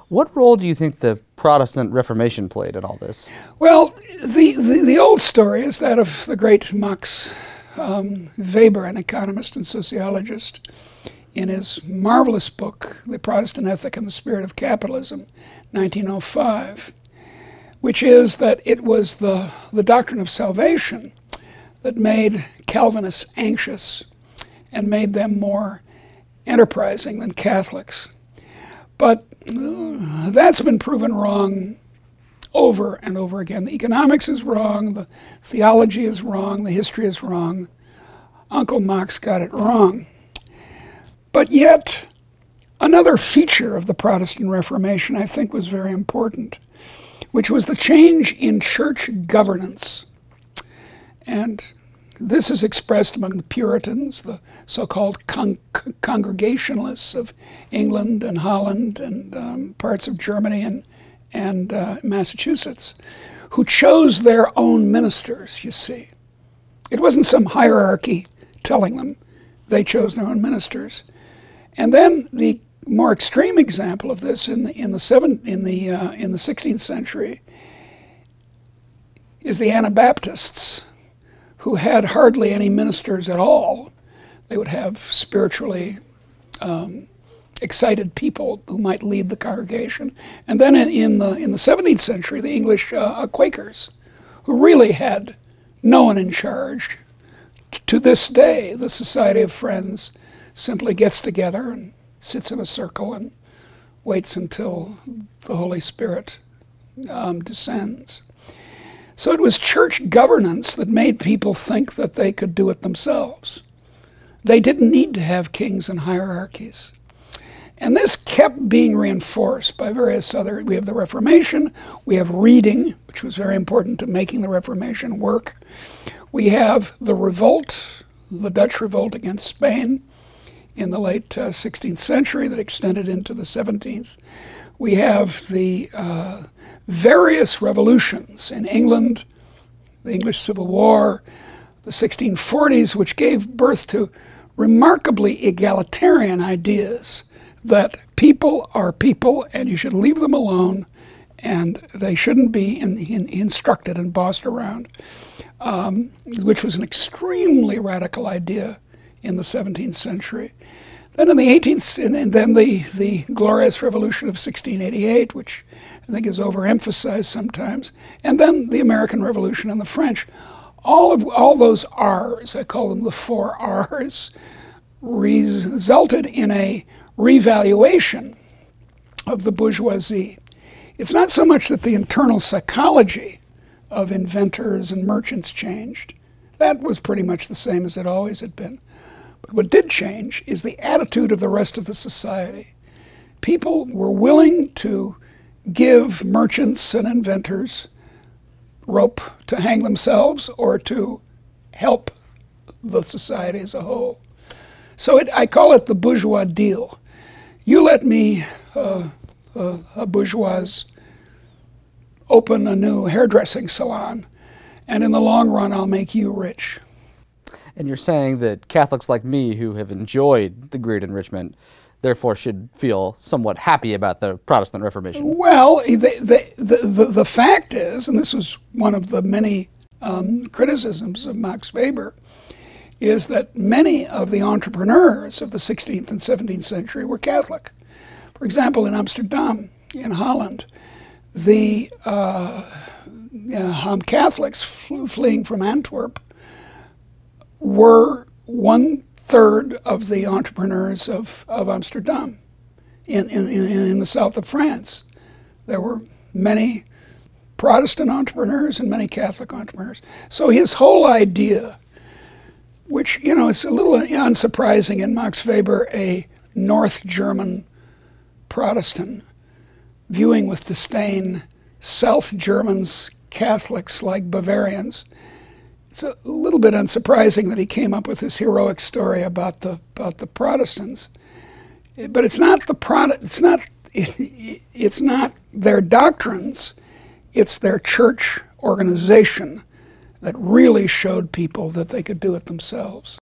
What role do you think the Protestant Reformation played in all this? Well, the old story is that of the great Max Weber, an economist and sociologist, in his marvelous book, The Protestant Ethic and the Spirit of Capitalism, 1905, which is that it was the doctrine of salvation that made Calvinists anxious and made them more enterprising than Catholics. But that's been proven wrong over and over again. The economics is wrong, the theology is wrong, the history is wrong. Uncle Max got it wrong. But yet, another feature of the Protestant Reformation I think was very important, which was the change in church governance. And this is expressed among the Puritans, the so-called Congregationalists of England and Holland and parts of Germany and Massachusetts, who chose their own ministers, you see. It wasn't some hierarchy telling them. They chose their own ministers. And then the more extreme example of this in the 16th century is the Anabaptists, who had hardly any ministers at all. They would have spiritually excited people who might lead the congregation. And then in the 17th century, the English Quakers, who really had no one in charge. To this day, the Society of Friends simply gets together and sits in a circle and waits until the Holy Spirit descends. So it was church governance that made people think that they could do it themselves. They didn't need to have kings and hierarchies. And this kept being reinforced by various other, we have the Reformation, we have reading, which was very important to making the Reformation work. We have the revolt, the Dutch revolt against Spain in the late 16th century that extended into the 17th. We have the various revolutions in England, the English Civil War, the 1640s, which gave birth to remarkably egalitarian ideas that people are people and you should leave them alone and they shouldn't be instructed and bossed around, which was an extremely radical idea in the 17th century. Then in the 18th, and then the Glorious Revolution of 1688, which I think is overemphasized sometimes, and then the American Revolution and the French. All those R's, I call them the 4 R's, resulted in a revaluation of the bourgeoisie. It's not so much that the internal psychology of inventors and merchants changed. That was pretty much the same as it always had been. But what did change is the attitude of the rest of the society. People were willing to give merchants and inventors rope to hang themselves or to help the society as a whole. So I call it the bourgeois deal. You let me, a bourgeois, open a new hairdressing salon, and in the long run I'll make you rich. And you're saying that Catholics like me who have enjoyed the great enrichment therefore should feel somewhat happy about the Protestant Reformation. Well, the fact is, and this was one of the many criticisms of Max Weber, is that many of the entrepreneurs of the 16th and 17th century were Catholic. For example, in Amsterdam, in Holland, the Catholics fleeing from Antwerp were 1/3 of the entrepreneurs of Amsterdam. In the south of France, there were many Protestant entrepreneurs and many Catholic entrepreneurs. So his whole idea, which, you know, is a little unsurprising in Max Weber, a North German Protestant, viewing with disdain South Germans, Catholics like Bavarians. It's a little bit unsurprising that he came up with this heroic story about the Protestants. But it's not it's not their doctrines, it's their church organization that really showed people that they could do it themselves.